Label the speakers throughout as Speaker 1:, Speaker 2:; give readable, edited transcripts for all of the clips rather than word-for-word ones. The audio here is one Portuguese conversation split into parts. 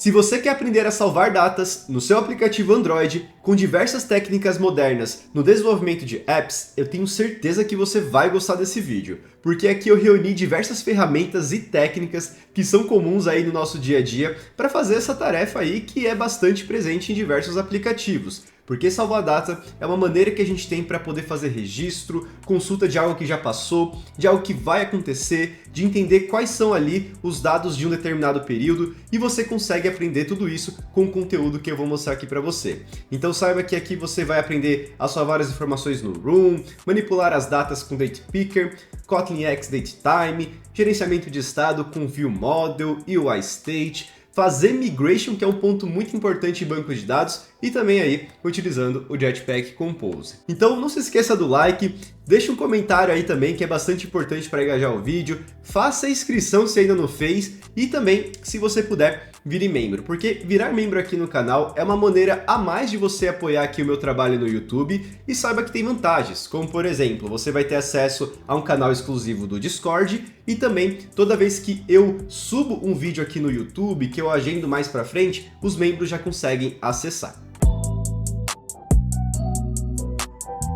Speaker 1: Se você quer aprender a salvar datas no seu aplicativo Android com diversas técnicas modernas no desenvolvimento de apps, eu tenho certeza que você vai gostar desse vídeo, porque aqui eu reuni diversas ferramentas e técnicas que são comuns aí no nosso dia a dia para fazer essa tarefa aí que é bastante presente em diversos aplicativos. Porque salvar data é uma maneira que a gente tem para poder fazer registro, consulta de algo que já passou, de algo que vai acontecer, de entender quais são ali os dados de um determinado período, e você consegue aprender tudo isso com o conteúdo que eu vou mostrar aqui para você. Então saiba que aqui você vai aprender a salvar as informações no Room, manipular as datas com Date Picker, Kotlin X Datetime, gerenciamento de estado com View Model, UI State, fazer migration, que é um ponto muito importante em banco de dados, e também aí utilizando o Jetpack Compose. Então não se esqueça do like, deixa um comentário aí também que é bastante importante para engajar o vídeo, faça a inscrição se ainda não fez e também, se você puder, vire membro, porque virar membro aqui no canal é uma maneira a mais de você apoiar aqui o meu trabalho no YouTube e saiba que tem vantagens, como por exemplo, você vai ter acesso a um canal exclusivo do Discord e também toda vez que eu subo um vídeo aqui no YouTube, que eu agendo mais pra frente, os membros já conseguem acessar.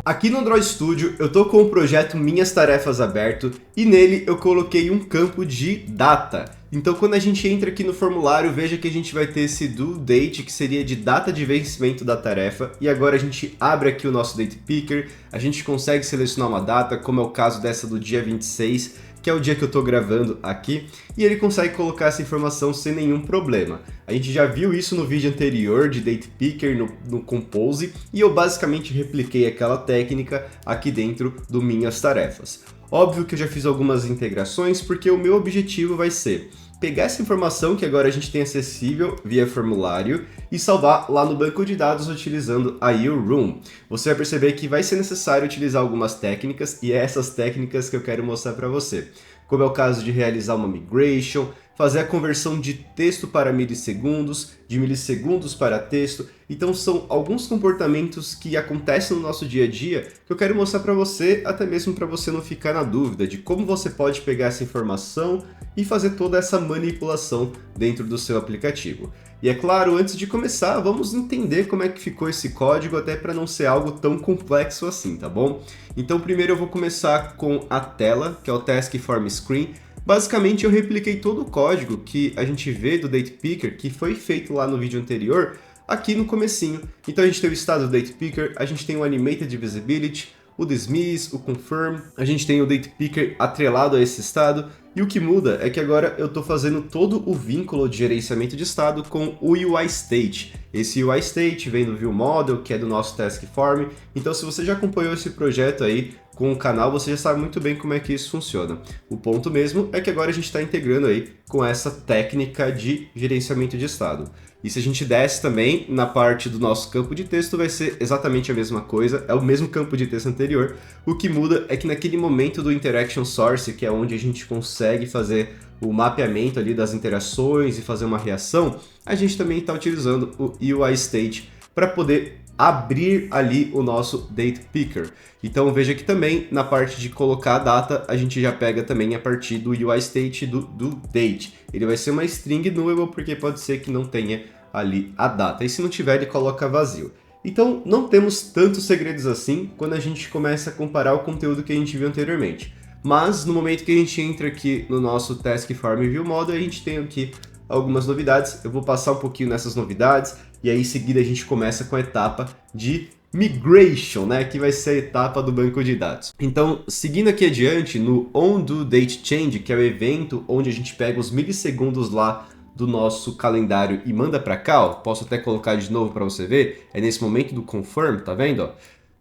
Speaker 1: Aqui no Android Studio eu tô com o projeto Minhas Tarefas aberto e nele eu coloquei um campo de data. Então quando a gente entra aqui no formulário, veja que a gente vai ter esse due date, que seria de data de vencimento da tarefa, e agora a gente abre aqui o nosso Date Picker, a gente consegue selecionar uma data, como é o caso dessa do dia 26, que é o dia que eu tô gravando aqui, e ele consegue colocar essa informação sem nenhum problema. A gente já viu isso no vídeo anterior de Date Picker no Compose, e eu basicamente repliquei aquela técnica aqui dentro do Minhas Tarefas. Óbvio que eu já fiz algumas integrações, porque o meu objetivo vai ser pegar essa informação que agora a gente tem acessível via formulário e salvar lá no banco de dados utilizando aí o Room. Você vai perceber que vai ser necessário utilizar algumas técnicas e é essas técnicas que eu quero mostrar para você. Como é o caso de realizar uma migration, fazer a conversão de texto para milissegundos, de milissegundos para texto. Então são alguns comportamentos que acontecem no nosso dia a dia que eu quero mostrar para você, até mesmo para você não ficar na dúvida de como você pode pegar essa informação e fazer toda essa manipulação dentro do seu aplicativo. E é claro, antes de começar, vamos entender como é que ficou esse código, até para não ser algo tão complexo assim, tá bom? Então primeiro eu vou começar com a tela, que é o Task Form Screen. Basicamente eu repliquei todo o código que a gente vê do Date Picker, que foi feito lá no vídeo anterior, aqui no comecinho. Então a gente tem o estado do Date Picker, a gente tem o Animated Visibility, o Dismiss, o Confirm, a gente tem o Date Picker atrelado a esse estado, e o que muda é que agora eu estou fazendo todo o vínculo de gerenciamento de estado com o UI State. Esse UI State vem do View Model, que é do nosso Task Form, então se você já acompanhou esse projeto aí com o canal, você já sabe muito bem como é que isso funciona. O ponto mesmo é que agora a gente está integrando aí com essa técnica de gerenciamento de estado. E se a gente desce também na parte do nosso campo de texto, vai ser exatamente a mesma coisa, é o mesmo campo de texto anterior. O que muda é que naquele momento do Interaction Source, que é onde a gente consegue fazer o mapeamento ali das interações e fazer uma reação, a gente também está utilizando o UI State para poder abrir ali o nosso Date Picker. Então veja que também na parte de colocar a data, a gente já pega também a partir do UI State do date. Ele vai ser uma string nullable porque pode ser que não tenha ali a data. E se não tiver, ele coloca vazio. Então não temos tantos segredos assim quando a gente começa a comparar o conteúdo que a gente viu anteriormente. Mas no momento que a gente entra aqui no nosso Task Form View Model, a gente tem aqui algumas novidades. Eu vou passar um pouquinho nessas novidades e aí em seguida a gente começa com a etapa de migration, né, que vai ser a etapa do banco de dados. Então, seguindo aqui adiante, no onDoDateChange, que é o evento onde a gente pega os milissegundos lá do nosso calendário e manda para cá, ó, posso até colocar de novo para você ver, é nesse momento do confirm, tá vendo? Ó?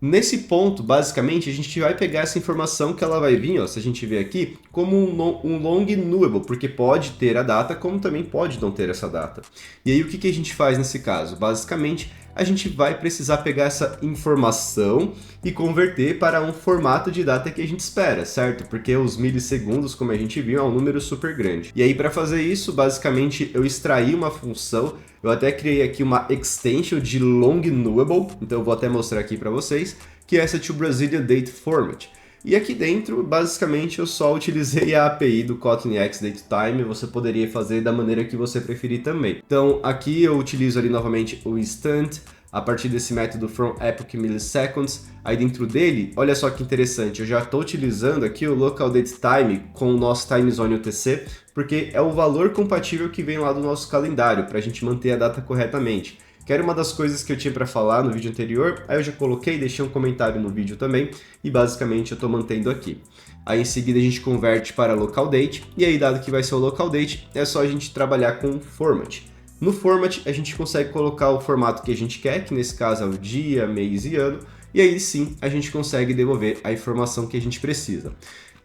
Speaker 1: Nesse ponto, basicamente, a gente vai pegar essa informação que ela vai vir, ó, se a gente ver aqui, como um long nullable, porque pode ter a data, como também pode não ter essa data. E aí o que a gente faz nesse caso? Basicamente, a gente vai precisar pegar essa informação e converter para um formato de data que a gente espera, certo? Porque os milissegundos, como a gente viu, é um número super grande. E aí para fazer isso, basicamente, eu extraí uma função, eu até criei aqui uma extension de long nullable, então eu vou até mostrar aqui para vocês, que é essa to Brazilian Date Format. E aqui dentro, basicamente, eu só utilizei a API do Kotlin X Datetime, você poderia fazer da maneira que você preferir também. Então, aqui eu utilizo ali novamente o instant, a partir desse método from epoch milliseconds. Aí dentro dele, olha só que interessante, eu já estou utilizando aqui o local datetime com o nosso time zone UTC, porque é o valor compatível que vem lá do nosso calendário, para a gente manter a data corretamente. Que era uma das coisas que eu tinha para falar no vídeo anterior, aí eu já coloquei, deixei um comentário no vídeo também, e basicamente eu estou mantendo aqui. Aí em seguida a gente converte para local date, e aí dado que vai ser o local date, é só a gente trabalhar com format. No format a gente consegue colocar o formato que a gente quer, que nesse caso é o dia, mês e ano, e aí sim a gente consegue devolver a informação que a gente precisa.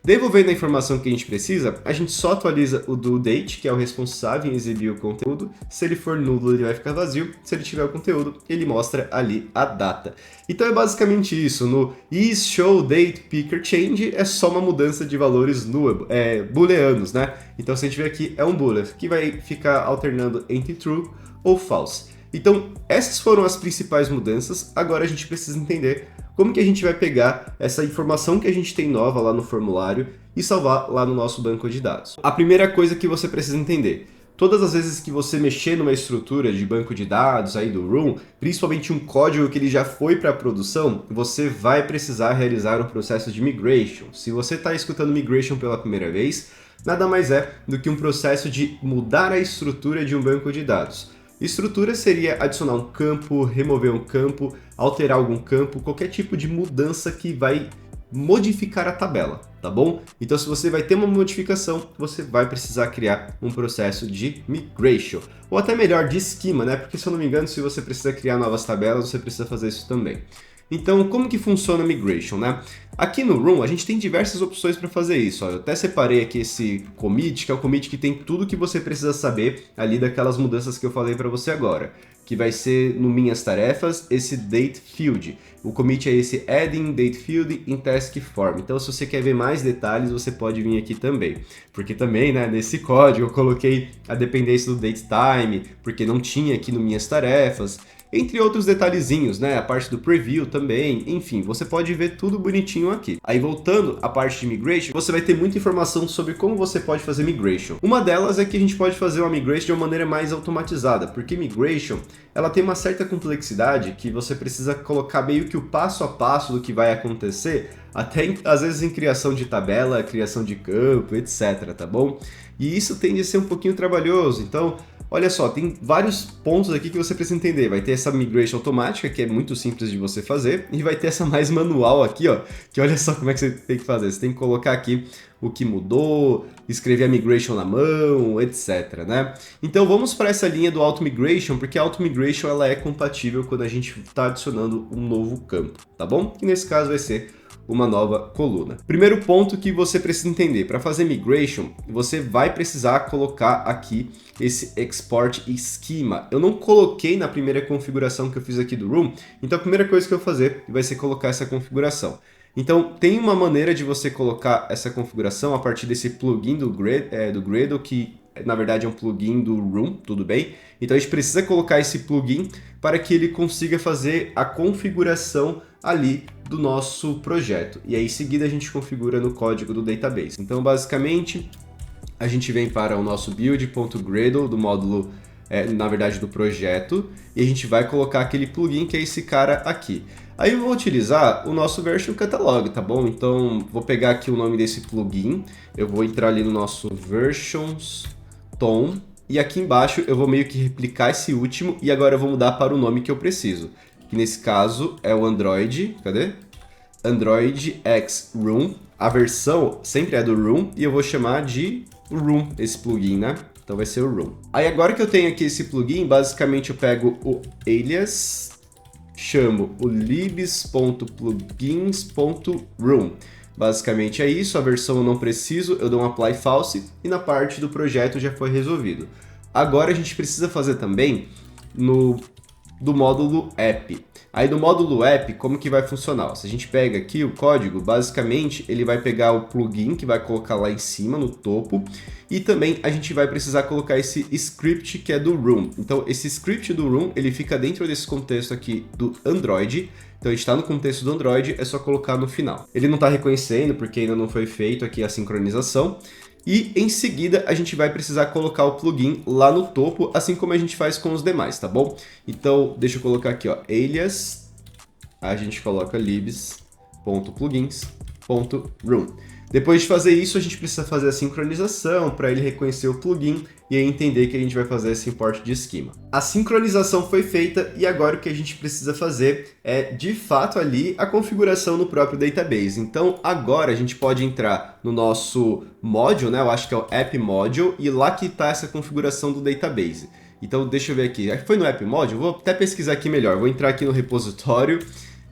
Speaker 1: Devolvendo a informação que a gente precisa, a gente só atualiza o due date, que é o responsável em exibir o conteúdo. Se ele for nulo, ele vai ficar vazio. Se ele tiver o conteúdo, ele mostra ali a data. Então é basicamente isso. No isShowDatePicker é só uma mudança de valores booleanos, né? Então se a gente ver aqui, é um boolean, que vai ficar alternando entre true ou false. Então, essas foram as principais mudanças. Agora a gente precisa entender como que a gente vai pegar essa informação que a gente tem nova lá no formulário e salvar lá no nosso banco de dados. A primeira coisa que você precisa entender, todas as vezes que você mexer numa estrutura de banco de dados aí do Room, principalmente um código que ele já foi para a produção, você vai precisar realizar um processo de migration. Se você está escutando migration pela primeira vez, nada mais é do que um processo de mudar a estrutura de um banco de dados. Estrutura seria adicionar um campo, remover um campo, alterar algum campo, qualquer tipo de mudança que vai modificar a tabela, tá bom? Então se você vai ter uma modificação, você vai precisar criar um processo de migration, ou até melhor, de esquema, né? Porque se eu não me engano, se você precisa criar novas tabelas, você precisa fazer isso também. Então, como que funciona a migration, né? Aqui no Room, a gente tem diversas opções para fazer isso. Ó. Eu até separei aqui esse commit, que é o commit que tem tudo que você precisa saber ali daquelas mudanças que eu falei para você agora, que vai ser no Minhas Tarefas, esse date field. O commit é esse adding date field in task form. Então, se você quer ver mais detalhes, você pode vir aqui também. Porque também, né, nesse código eu coloquei a dependência do date time, porque não tinha aqui no Minhas Tarefas. Entre outros detalhezinhos, né? A parte do preview também, enfim, você pode ver tudo bonitinho aqui. Aí voltando à parte de migration, você vai ter muita informação sobre como você pode fazer migration. Uma delas é que a gente pode fazer uma migration de uma maneira mais automatizada, porque migration, ela tem uma certa complexidade que você precisa colocar meio que o passo a passo do que vai acontecer, até às vezes em criação de tabela, criação de campo, etc, tá bom? E isso tende a ser um pouquinho trabalhoso, então olha só, tem vários pontos aqui que você precisa entender. Vai ter essa migration automática, que é muito simples de você fazer, e vai ter essa mais manual aqui, ó, que olha só como é que você tem que fazer. Você tem que colocar aqui o que mudou, escrever a migration na mão, etc, né? Então vamos para essa linha do auto migration, porque a auto migration ela é compatível quando a gente está adicionando um novo campo, tá bom? E nesse caso vai ser uma nova coluna. Primeiro ponto que você precisa entender, para fazer migration, você vai precisar colocar aqui esse export schema. Eu não coloquei na primeira configuração que eu fiz aqui do Room, então a primeira coisa que eu vou fazer vai ser colocar essa configuração. Então tem uma maneira de você colocar essa configuração a partir desse plugin do Gradle, que na verdade é um plugin do Room, tudo bem? Então a gente precisa colocar esse plugin para que ele consiga fazer a configuração ali do nosso projeto. E aí em seguida a gente configura no código do database. Então basicamente a gente vem para o nosso build.gradle do módulo, na verdade do projeto, e a gente vai colocar aquele plugin que é esse cara aqui. Aí eu vou utilizar o nosso version catalog, tá bom? Então vou pegar aqui o nome desse plugin, eu vou entrar ali no nosso versions tom, e aqui embaixo eu vou meio que replicar esse último, e agora eu vou mudar para o nome que eu preciso, que nesse caso é o Android, cadê? Android X Room, a versão sempre é do Room, e eu vou chamar de Room, esse plugin, né? Então vai ser o Room. Aí agora que eu tenho aqui esse plugin, basicamente eu pego o alias, chamo o libs.plugins.room. Basicamente é isso, a versão eu não preciso, eu dou um apply false e na parte do projeto já foi resolvido. Agora a gente precisa fazer também no do módulo app. Aí no módulo app, como que vai funcionar? Se a gente pega aqui o código, basicamente ele vai pegar o plugin que vai colocar lá em cima, no topo, e também a gente vai precisar colocar esse script que é do Room. Então esse script do Room, ele fica dentro desse contexto aqui do Android. Então a gente está no contexto do Android, é só colocar no final. Ele não está reconhecendo porque ainda não foi feito aqui a sincronização. E em seguida a gente vai precisar colocar o plugin lá no topo, assim como a gente faz com os demais, tá bom? Então deixa eu colocar aqui, ó, alias, a gente coloca libs.plugins.room. Depois de fazer isso, a gente precisa fazer a sincronização para ele reconhecer o plugin e aí entender que a gente vai fazer esse import de esquema. A sincronização foi feita e agora o que a gente precisa fazer é, de fato, ali a configuração no próprio database. Então, agora a gente pode entrar no nosso module, né? Eu acho que é o app module, e lá que está essa configuração do database. Então, deixa eu ver aqui. Foi no app module? Vou até pesquisar aqui melhor. Vou entrar aqui no repositório.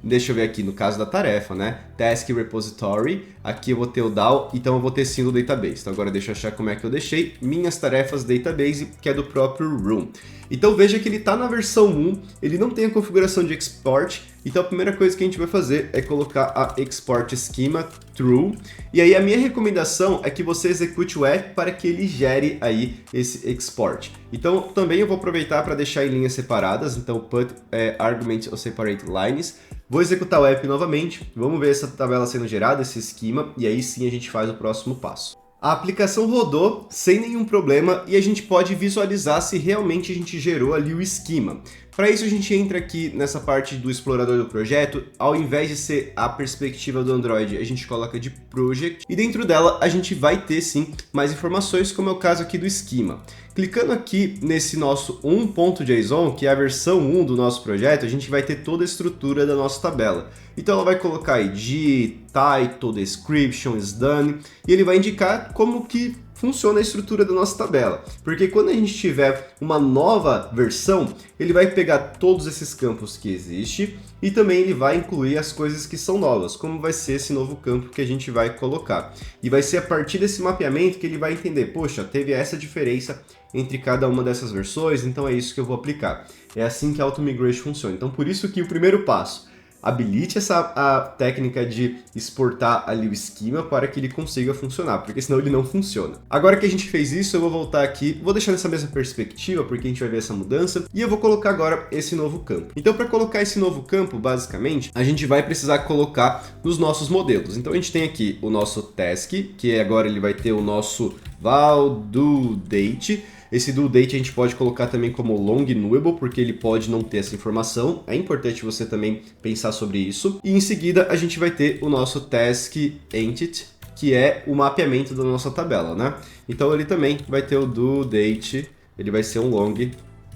Speaker 1: Deixa eu ver aqui no caso da tarefa, né? Task Repository, aqui eu vou ter o DAO, então eu vou ter sim o database. Então agora deixa eu achar como é que eu deixei. Minhas tarefas database, que é do próprio Room. Então veja que ele está na versão 1, ele não tem a configuração de export, então a primeira coisa que a gente vai fazer é colocar a export schema true, e aí a minha recomendação é que você execute o app para que ele gere aí esse export. Então também eu vou aproveitar para deixar em linhas separadas, então put argument or separate lines. Vou executar o app novamente, vamos ver essa tabela sendo gerada, esse esquema, e aí sim a gente faz o próximo passo. A aplicação rodou sem nenhum problema e a gente pode visualizar se realmente a gente gerou ali o esquema. Para isso a gente entra aqui nessa parte do explorador do projeto, ao invés de ser a perspectiva do Android, a gente coloca de Project e dentro dela a gente vai ter sim mais informações, como é o caso aqui do esquema. Clicando aqui nesse nosso 1.json, que é a versão 1 do nosso projeto, a gente vai ter toda a estrutura da nossa tabela. Então ela vai colocar ID, title, description, is done, e ele vai indicar como que funciona a estrutura da nossa tabela. Porque quando a gente tiver uma nova versão, ele vai pegar todos esses campos que existem e também ele vai incluir as coisas que são novas, como vai ser esse novo campo que a gente vai colocar. E vai ser a partir desse mapeamento que ele vai entender, poxa, teve essa diferença entre cada uma dessas versões, então é isso que eu vou aplicar. É assim que a Auto-Migration funciona. Então por isso que o primeiro passo, habilite a técnica de exportar ali o esquema para que ele consiga funcionar, porque senão ele não funciona. Agora que a gente fez isso, eu vou voltar aqui, vou deixar nessa mesma perspectiva, porque a gente vai ver essa mudança, e eu vou colocar agora esse novo campo. Então, para colocar esse novo campo, basicamente, a gente vai precisar colocar nos nossos modelos. Então, a gente tem aqui o nosso task, que agora ele vai ter o nosso val do date. Esse due date a gente pode colocar também como long nullable, porque ele pode não ter essa informação. É importante você também pensar sobre isso. E em seguida a gente vai ter o nosso task entity, que é o mapeamento da nossa tabela, né? Então ele também vai ter o due date, ele vai ser um long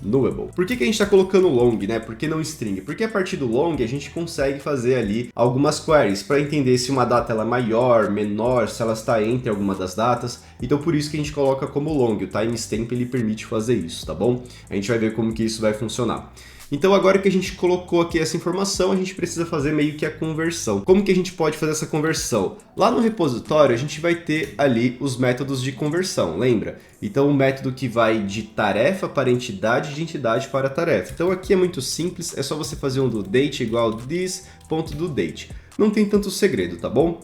Speaker 1: nullable. Por que a gente está colocando long, né? Por que não string? Porque a partir do long a gente consegue fazer ali algumas queries para entender se uma data ela é maior, menor, se ela está entre alguma das datas. Então por isso que a gente coloca como long. O timestamp ele permite fazer isso, tá bom? A gente vai ver como que isso vai funcionar. Então agora que a gente colocou aqui essa informação, a gente precisa fazer meio que a conversão. Como que a gente pode fazer essa conversão? Lá no repositório a gente vai ter ali os métodos de conversão, lembra? Então o método que vai de tarefa para entidade, de entidade para tarefa. Então aqui é muito simples, é só você fazer um doDate igual this.doDate. Não tem tanto segredo, tá bom?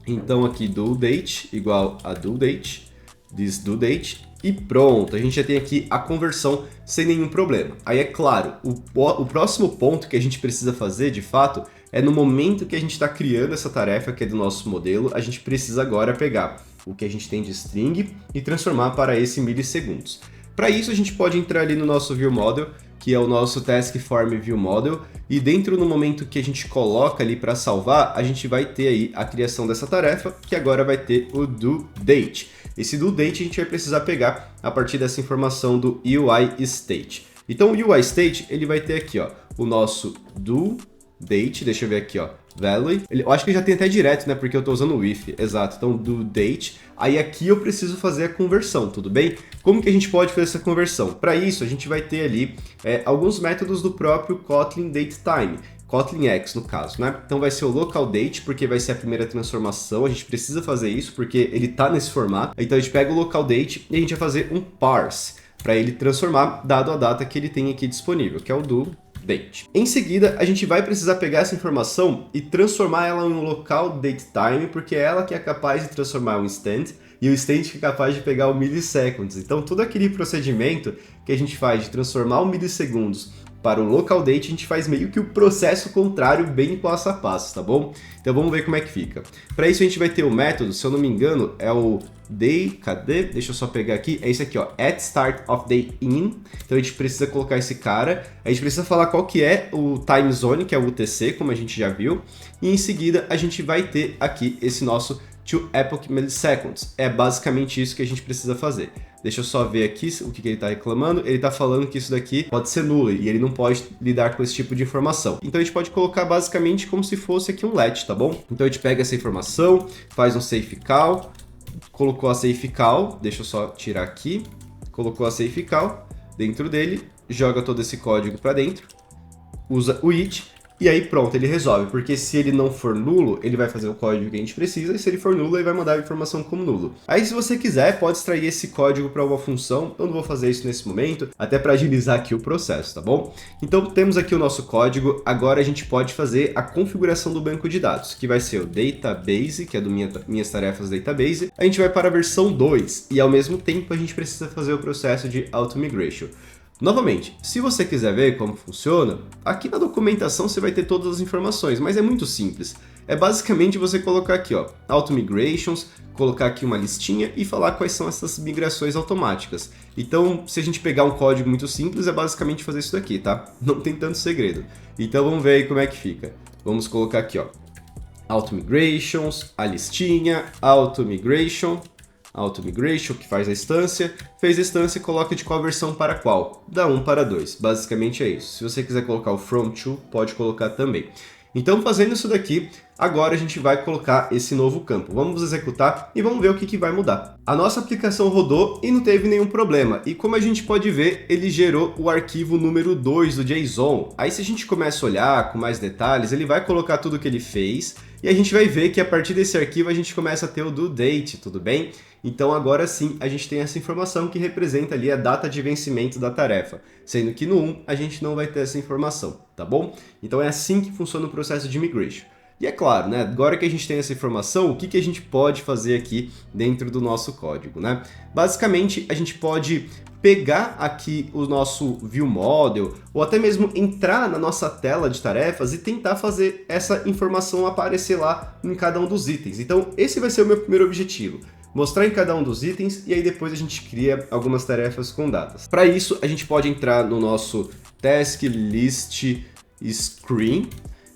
Speaker 1: Então aqui doDate igual a doDate, this doDate. E pronto, a gente já tem aqui a conversão sem nenhum problema. Aí é claro, o próximo ponto que a gente precisa fazer, de fato, é no momento que a gente está criando essa tarefa, que é do nosso modelo, a gente precisa agora pegar o que a gente tem de string e transformar para esse milissegundos. Para isso, a gente pode entrar ali no nosso ViewModel, que é o nosso Task Form ViewModel, e dentro no momento que a gente coloca ali para salvar, a gente vai ter aí a criação dessa tarefa, que agora vai ter o doDate. Esse doDate a gente vai precisar pegar a partir dessa informação do UI State. Então o UI State, ele vai ter aqui, ó, o nosso doDate, deixa eu ver aqui, ó, value. Eu acho que já tem até direto, né, porque eu estou usando o if, exato. Então doDate, aí aqui eu preciso fazer a conversão, tudo bem? Como que a gente pode fazer essa conversão? Para isso, a gente vai ter ali alguns métodos do próprio Kotlin DateTime. Kotlin X, no caso, né? Então vai ser o local date, porque vai ser a primeira transformação, a gente precisa fazer isso, porque ele tá nesse formato. Então a gente pega o local date e a gente vai fazer um parse, para ele transformar, dado a data que ele tem aqui disponível, que é o do date. Em seguida, a gente vai precisar pegar essa informação e transformar ela em um local datetime, porque é ela que é capaz de transformar um instant, e o instant que é capaz de pegar o milliseconds. Então, todo aquele procedimento que a gente faz de transformar o milissegundos para o local date, a gente faz meio que o processo contrário, bem passo a passo, tá bom? Então vamos ver como é que fica. Para isso a gente vai ter o método, se eu não me engano, é o day, cadê? Deixa eu só pegar aqui, é esse aqui, ó, at start of day in. Então a gente precisa colocar esse cara, a gente precisa falar qual que é o time zone, que é o UTC, como a gente já viu, e em seguida a gente vai ter aqui esse nosso to epoch milliseconds. É basicamente isso que a gente precisa fazer. Deixa eu só ver aqui o que ele está reclamando. Ele está falando que isso daqui pode ser nulo e ele não pode lidar com esse tipo de informação. Então a gente pode colocar basicamente como se fosse aqui um let, tá bom? Então a gente pega essa informação, faz um safe call, colocou a safe call, deixa eu só tirar aqui, colocou a safe call dentro dele, joga todo esse código para dentro, usa o it. E aí pronto, ele resolve, porque se ele não for nulo, ele vai fazer o código que a gente precisa, e se ele for nulo, ele vai mandar a informação como nulo. Aí se você quiser, pode extrair esse código para uma função, eu não vou fazer isso nesse momento, até para agilizar aqui o processo, tá bom? Então temos aqui o nosso código, agora a gente pode fazer a configuração do banco de dados, que vai ser o database, que é do minhas tarefas database, a gente vai para a versão 2, e ao mesmo tempo a gente precisa fazer o processo de auto-migration. Novamente, se você quiser ver como funciona, aqui na documentação você vai ter todas as informações, mas é muito simples. É basicamente você colocar aqui, ó, Auto Migrations, colocar aqui uma listinha e falar quais são essas migrações automáticas. Então, se a gente pegar um código muito simples, é basicamente fazer isso daqui, tá? Não tem tanto segredo. Então vamos ver aí como é que fica. Vamos colocar aqui, ó, Auto Migrations, a listinha, Auto Migration, que faz a instância, fez a instância e coloca de qual versão para qual, da 1 para 2, basicamente é isso. Se você quiser colocar o from to, pode colocar também. Então fazendo isso daqui, agora a gente vai colocar esse novo campo. Vamos executar e vamos ver o que vai mudar. A nossa aplicação rodou e não teve nenhum problema. E como a gente pode ver, ele gerou o arquivo número 2 do JSON. Aí se a gente começa a olhar com mais detalhes, ele vai colocar tudo o que ele fez. E a gente vai ver que a partir desse arquivo a gente começa a ter o due date, tudo bem? Então agora sim a gente tem essa informação que representa ali a data de vencimento da tarefa, sendo que no 1 a gente não vai ter essa informação, tá bom? Então é assim que funciona o processo de migration. E é claro, né, agora que a gente tem essa informação, o que a gente pode fazer aqui dentro do nosso código, né? Basicamente, a gente pode pegar aqui o nosso view model, ou até mesmo entrar na nossa tela de tarefas e tentar fazer essa informação aparecer lá em cada um dos itens. Então, esse vai ser o meu primeiro objetivo. Mostrar em cada um dos itens e aí depois a gente cria algumas tarefas com datas. Para isso, a gente pode entrar no nosso task list screen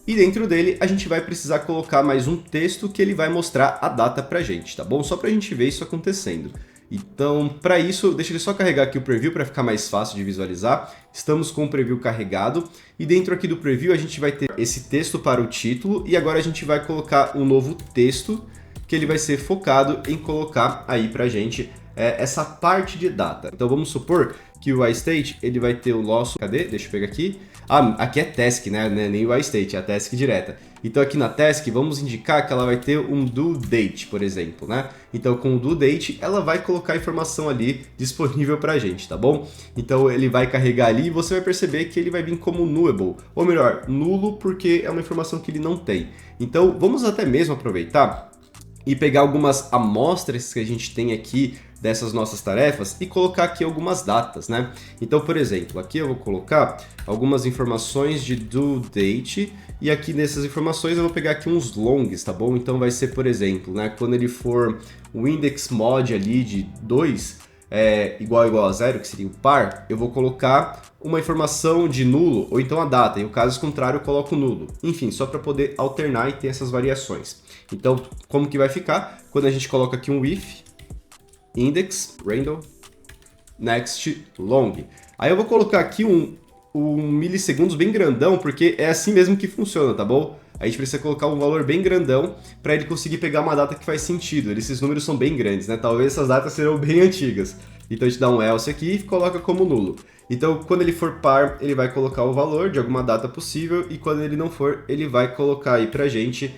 Speaker 1: e dentro dele a gente vai precisar colocar mais um texto que ele vai mostrar a data pra gente, tá bom? Só pra gente ver isso acontecendo. Então, para isso, deixa ele só carregar aqui o preview para ficar mais fácil de visualizar. Estamos com o preview carregado e dentro aqui do preview a gente vai ter esse texto para o título e agora a gente vai colocar um novo texto que ele vai ser focado em colocar aí pra gente essa parte de data. Então vamos supor que o iState ele vai ter o nosso... Cadê? Deixa eu pegar aqui. Ah, aqui é task, né? Não é nem o iState, é a task direta. Então aqui na task vamos indicar que ela vai ter um due date, por exemplo, né? Então com o due date ela vai colocar a informação ali disponível pra gente, tá bom? Então ele vai carregar ali e você vai perceber que ele vai vir como nullable, ou melhor, nulo porque é uma informação que ele não tem. Então vamos até mesmo aproveitar e pegar algumas amostras que a gente tem aqui dessas nossas tarefas e colocar aqui algumas datas, né? Então, por exemplo, aqui eu vou colocar algumas informações de due date e aqui nessas informações eu vou pegar aqui uns longs, tá bom? Então vai ser, por exemplo, né, quando ele for o index mod ali de 2, igual a 0, que seria o par, eu vou colocar uma informação de nulo ou então a data, e o caso contrário eu coloco nulo. Enfim, só para poder alternar e ter essas variações. Então, como que vai ficar? Quando a gente coloca aqui um if, index, random, next, long. Aí eu vou colocar aqui um milissegundos bem grandão, porque é assim mesmo que funciona, tá bom? A gente precisa colocar um valor bem grandão para ele conseguir pegar uma data que faz sentido. Esses números são bem grandes, né? Talvez essas datas serão bem antigas. Então a gente dá um else aqui e coloca como nulo. Então quando ele for par, ele vai colocar o valor de alguma data possível e quando ele não for, ele vai colocar aí pra gente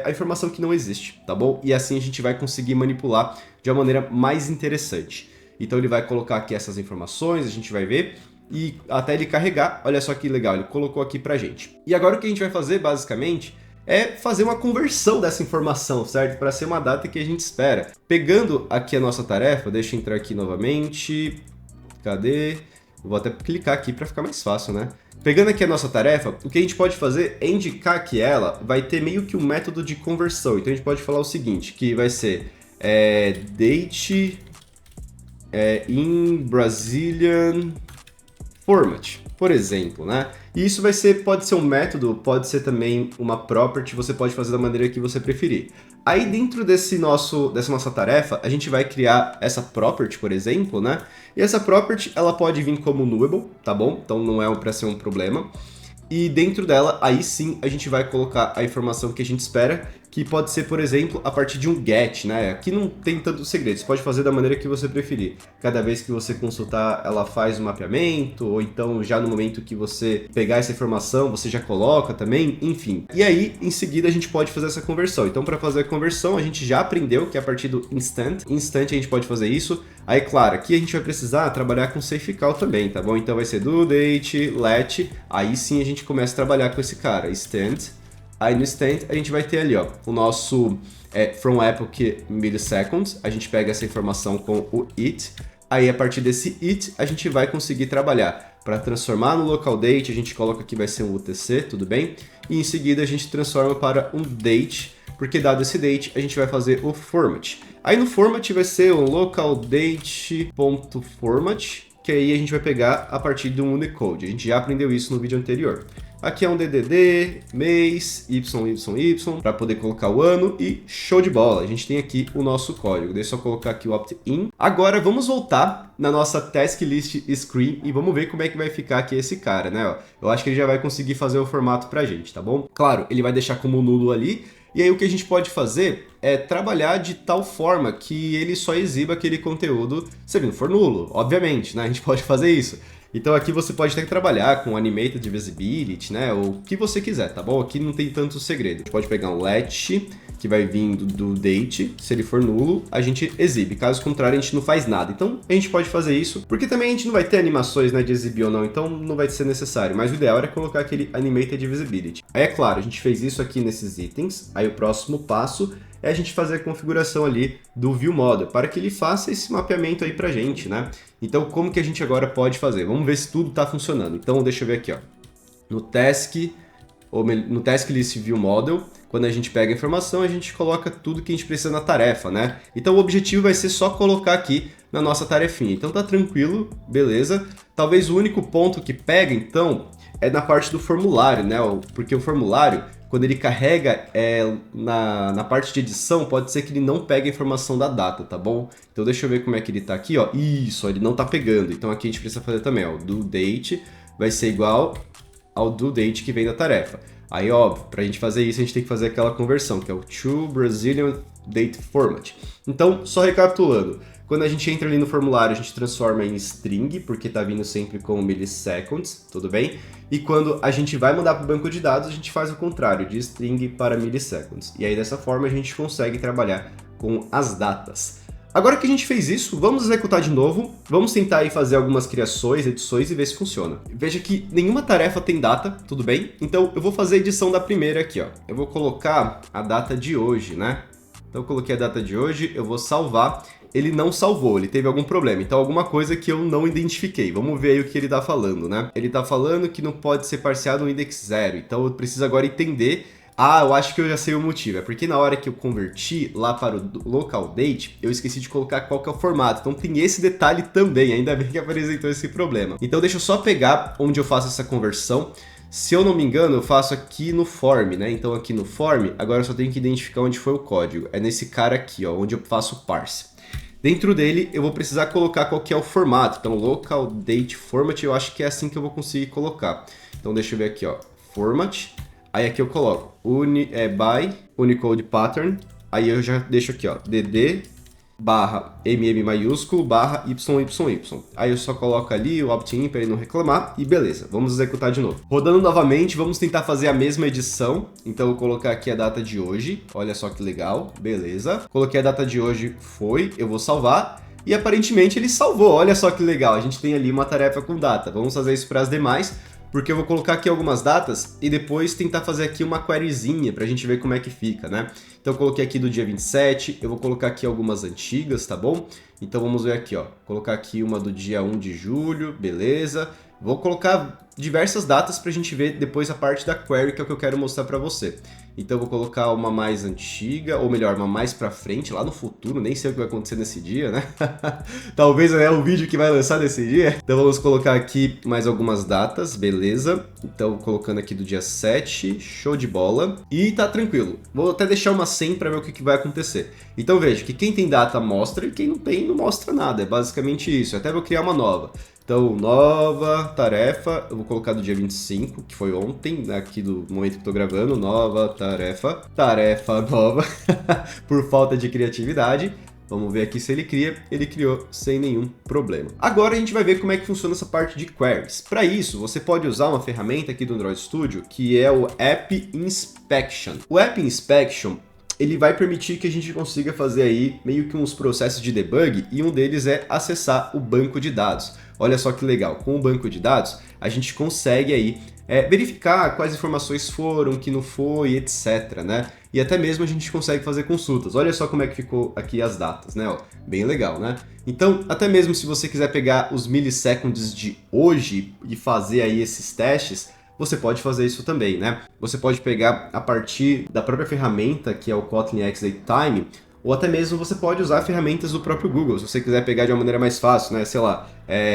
Speaker 1: a informação que não existe, tá bom? E assim a gente vai conseguir manipular de uma maneira mais interessante. Então ele vai colocar aqui essas informações, a gente vai ver. e até ele carregar, olha só que legal, ele colocou aqui pra gente. E agora o que a gente vai fazer, basicamente, é fazer uma conversão dessa informação, certo? Para ser uma data que a gente espera. Pegando aqui a nossa tarefa, deixa eu entrar aqui novamente. Cadê? Vou até clicar aqui para ficar mais fácil, né? Pegando aqui a nossa tarefa, o que a gente pode fazer é indicar que ela vai ter meio que um método de conversão. Então a gente pode falar o seguinte, que vai ser date in Brazilian format, por exemplo, né? E isso pode ser um método, pode ser também uma property, você pode fazer da maneira que você preferir. Aí dentro dessa nossa tarefa, a gente vai criar essa property, por exemplo, né? E essa property, ela pode vir como nullable, tá bom? Então não é para ser um problema. E dentro dela, aí sim, a gente vai colocar a informação que a gente espera, que pode ser, por exemplo, a partir de um get, né? Aqui não tem tanto segredo, você pode fazer da maneira que você preferir. Cada vez que você consultar, ela faz um mapeamento, ou então já no momento que você pegar essa informação, você já coloca também, enfim. E aí, em seguida, a gente pode fazer essa conversão. Então, para fazer a conversão, a gente já aprendeu que é a partir do instant. Instant a gente pode fazer isso. Aí, claro, aqui a gente vai precisar trabalhar com safeCall também, tá bom? Então vai ser do date, let, aí sim a gente começa a trabalhar com esse cara, stand. Aí no stand a gente vai ter ali, ó, o nosso from epoch milliseconds, a gente pega essa informação com o it, aí a partir desse it a gente vai conseguir trabalhar. Para transformar no local date, a gente coloca aqui vai ser um UTC, tudo bem? E em seguida a gente transforma para um date, porque dado esse date, a gente vai fazer o format. Aí no format vai ser o localdate.format, que aí a gente vai pegar a partir de um Unicode. A gente já aprendeu isso no vídeo anterior. Aqui é um DDD, mês, YYY, para poder colocar o ano e show de bola. A gente tem aqui o nosso código. Deixa eu só colocar aqui o opt-in. Agora vamos voltar na nossa task list screen e vamos ver como é que vai ficar aqui esse cara, né? Eu acho que ele já vai conseguir fazer o formato pra gente, tá bom? Claro, ele vai deixar como nulo ali. E aí o que a gente pode fazer é trabalhar de tal forma que ele só exiba aquele conteúdo se ele não for nulo, obviamente, né? A gente pode fazer isso. Então aqui você pode ter que trabalhar com Animated Visibility, né? Ou o que você quiser, tá bom? Aqui não tem tanto segredo. A gente pode pegar um let, que vai vir do date, se ele for nulo, a gente exibe. Caso contrário, a gente não faz nada. Então a gente pode fazer isso, porque também a gente não vai ter animações, né, de exibir ou não, então não vai ser necessário. Mas o ideal era colocar aquele Animated Visibility. Aí é claro, a gente fez isso aqui nesses itens, aí o próximo passo é a gente fazer a configuração ali do ViewModel, para que ele faça esse mapeamento aí pra gente, né? Então, como que a gente agora pode fazer? Vamos ver se tudo tá funcionando. Então, deixa eu ver aqui, ó. No Task List ViewModel, quando a gente pega a informação, a gente coloca tudo que a gente precisa na tarefa, né? Então, o objetivo vai ser só colocar aqui na nossa tarefinha. Então, tá tranquilo, beleza? Talvez o único ponto que pega, então, é na parte do formulário, né? Porque o formulário, quando ele carrega na parte de edição, pode ser que ele não pegue a informação da data, tá bom? Então deixa eu ver como é que ele tá aqui, ó. Isso, ele não tá pegando. Então aqui a gente precisa fazer também, ó. O due date vai ser igual ao due date que vem da tarefa. Aí, óbvio, pra gente fazer isso, a gente tem que fazer aquela conversão, que é o to Brazilian Date Format. Então, só recapitulando. Quando a gente entra ali no formulário, a gente transforma em string, porque tá vindo sempre com milliseconds, tudo bem? E quando a gente vai mandar para o banco de dados, a gente faz o contrário, de string para milliseconds. E aí, dessa forma, a gente consegue trabalhar com as datas. Agora que a gente fez isso, vamos executar de novo, vamos tentar aí fazer algumas criações, edições e ver se funciona. Veja que nenhuma tarefa tem data, tudo bem? Então, eu vou fazer a edição da primeira aqui, ó. Eu vou colocar a data de hoje, né? Então, eu coloquei a data de hoje, eu vou salvar. Ele não salvou, ele teve algum problema, então alguma coisa que eu não identifiquei. Vamos ver aí o que ele tá falando, né? Ele tá falando que não pode ser parseado no index 0, então eu preciso agora entender. Ah, eu acho que eu já sei o motivo, é porque na hora que eu converti lá para o local date, eu esqueci de colocar qual que é o formato, então tem esse detalhe também, ainda bem que apresentou esse problema. Então deixa eu só pegar onde eu faço essa conversão. Se eu não me engano, eu faço aqui no form, né? Então aqui no form, agora eu só tenho que identificar onde foi o código. É nesse cara aqui, ó, onde eu faço o parse. Dentro dele, eu vou precisar colocar qual que é o formato. Então, local date format, eu acho que é assim que eu vou conseguir colocar. Então, deixa eu ver aqui, ó, format. Aí aqui eu coloco by Unicode pattern. Aí eu já deixo aqui, ó, dd barra maiúsculo barra yyyy. Aí eu só coloco ali o opt-in para ele não reclamar e beleza, vamos executar de novo. Rodando novamente, vamos tentar fazer a mesma edição. Então eu vou colocar aqui a data de hoje, olha só que legal, beleza. Coloquei a data de hoje, eu vou salvar. e aparentemente ele salvou. Olha só que legal, a gente tem ali uma tarefa com data. Vamos fazer isso para as demais, porque eu vou colocar aqui algumas datas e depois tentar fazer aqui uma queryzinha pra gente ver como é que fica, né? Então eu coloquei aqui do dia 27, eu vou colocar aqui algumas antigas, tá bom? Então vamos ver aqui, ó, colocar aqui uma do dia 1 de julho, beleza? Vou colocar diversas datas pra gente ver depois a parte da query, que é o que eu quero mostrar pra você. Então eu vou colocar uma mais antiga, ou melhor, uma mais pra frente, lá no futuro, nem sei o que vai acontecer nesse dia, né? Talvez é o vídeo que vai lançar nesse dia. Então vamos colocar aqui mais algumas datas, beleza? Então colocando aqui do dia 7, show de bola. E tá tranquilo. Vou até deixar uma 100 pra ver o que vai acontecer. Então veja que quem tem data mostra e quem não tem não mostra nada. É basicamente isso. Eu até vou criar uma nova. Então, nova tarefa, eu vou colocar do dia 25, que foi ontem, aqui do momento que eu tô gravando, nova tarefa nova, por falta de criatividade. Vamos ver aqui se ele cria. Ele criou sem nenhum problema. Agora a gente vai ver como é que funciona essa parte de queries. Para isso, você pode usar uma ferramenta aqui do Android Studio, que é o App Inspection. O App Inspection, ele vai permitir que a gente consiga fazer aí meio que uns processos de debug, e um deles é acessar o banco de dados. Olha só que legal, com o banco de dados, a gente consegue aí verificar quais informações foram, que não foi, etc, né? E até mesmo a gente consegue fazer consultas. Olha só como é que ficou aqui as datas, né? Ó, bem legal, né? Então, até mesmo se você quiser pegar os milliseconds de hoje e fazer aí esses testes, você pode fazer isso também, né? Você pode pegar a partir da própria ferramenta, que é o Kotlin X Datetime, ou até mesmo você pode usar ferramentas do próprio Google, se você quiser pegar de uma maneira mais fácil, né? Sei lá,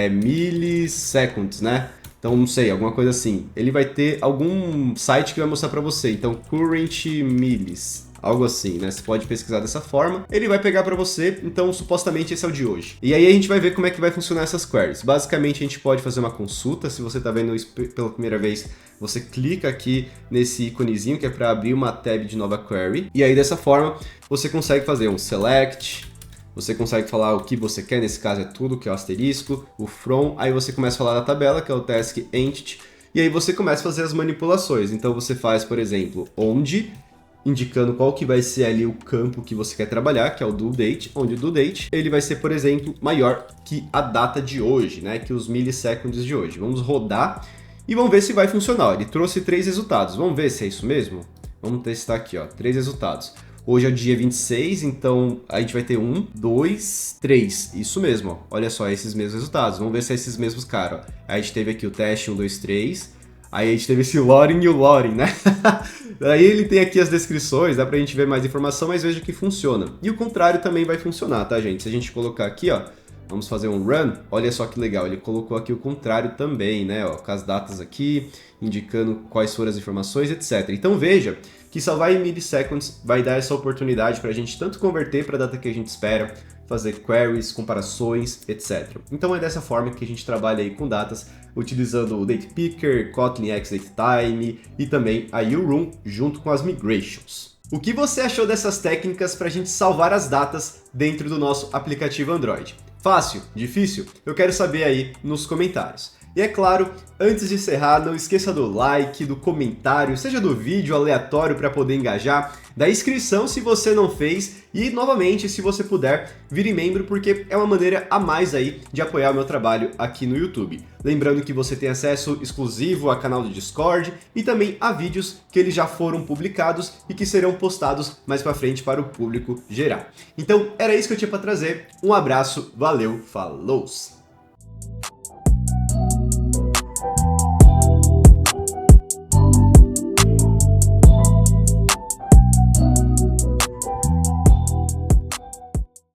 Speaker 1: milliseconds, né? Então, não sei, alguma coisa assim. Ele vai ter algum site que vai mostrar para você. Então, current millis, algo assim, né? Você pode pesquisar dessa forma. Ele vai pegar para você, então supostamente esse é o de hoje. E aí a gente vai ver como é que vai funcionar essas queries. Basicamente, a gente pode fazer uma consulta. Se você está vendo isso pela primeira vez, você clica aqui nesse íconezinho que é para abrir uma tab de nova query. E aí dessa forma, você consegue fazer um select. Você consegue falar o que você quer, nesse caso é tudo, que é o asterisco, o from, aí você começa a falar da tabela, que é o task entity, e aí você começa a fazer as manipulações. Então você faz, por exemplo, onde, indicando qual que vai ser ali o campo que você quer trabalhar, que é o due date, onde o due date, ele vai ser, por exemplo, maior que a data de hoje, né, que os milliseconds de hoje. Vamos rodar e vamos ver se vai funcionar. Ele trouxe 3 resultados, vamos ver se é isso mesmo? Vamos testar aqui, ó, 3 resultados. Hoje é o dia 26, então a gente vai ter 1, 2, 3. Isso mesmo, ó. Olha só, esses mesmos resultados. Vamos ver se é esses mesmos caras. A gente teve aqui o teste 1, 2, 3. Aí a gente teve esse loading e o loading, né? Aí ele tem aqui as descrições, dá pra gente ver mais informação, mas veja que funciona. E o contrário também vai funcionar, tá, gente? Se a gente colocar aqui, ó, vamos fazer um run, olha só que legal, ele colocou aqui o contrário também, né, ó, com as datas aqui, indicando quais foram as informações, etc. Então veja que salvar em milliseconds vai dar essa oportunidade para a gente tanto converter para a data que a gente espera, fazer queries, comparações, etc. Então é dessa forma que a gente trabalha aí com datas, utilizando o Date Picker, Kotlin X Datetime e também a URoom junto com as migrations. O que você achou dessas técnicas para a gente salvar as datas dentro do nosso aplicativo Android? Fácil? Difícil? Eu quero saber aí nos comentários. E é claro, antes de encerrar, não esqueça do like, do comentário, seja do vídeo aleatório para poder engajar, da inscrição se você não fez e, novamente, se você puder, vire membro porque é uma maneira a mais aí de apoiar o meu trabalho aqui no YouTube. Lembrando que você tem acesso exclusivo a canal do Discord e também a vídeos que eles já foram publicados e que serão postados mais para frente para o público geral. Então, era isso que eu tinha para trazer. Um abraço, valeu, falou!